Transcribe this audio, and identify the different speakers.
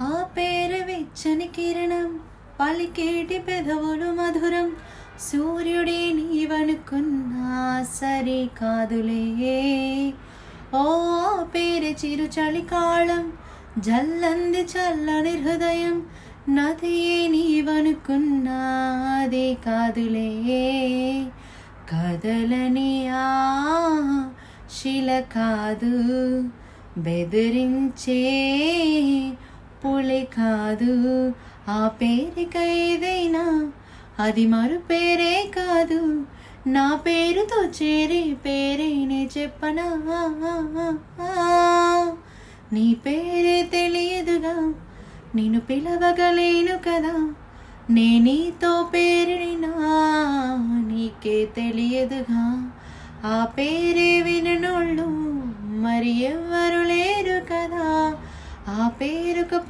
Speaker 1: ఆ పేరు వెచ్చని కిరణం, పలికేటి పెదవులు మధురం, సూర్యుడే నీవనుకున్నా సరి కాదులే. ఓ పేరు చిరు చలికాలం, జల్లంది చల్లని హృదయం, నదియే నీవనుకున్నా అదే కాదులే. కదలని ఆ శిల కాదు, బెదిరించే పులి కాదు, ఆ పేరిక ఏదైనా అది మరు పేరే కాదు, నా పేరుతో చేరే పేరేనే చెప్పనా. నీ పేరే తెలియదుగా, నేను పిలవగలేను కదా, నే నీతో పేరినా నీకే తెలియదుగా. ఆ పేరే విననోళ్ళు మరి ఎవ్వరు లేరు కదా, ఆ పేరుకు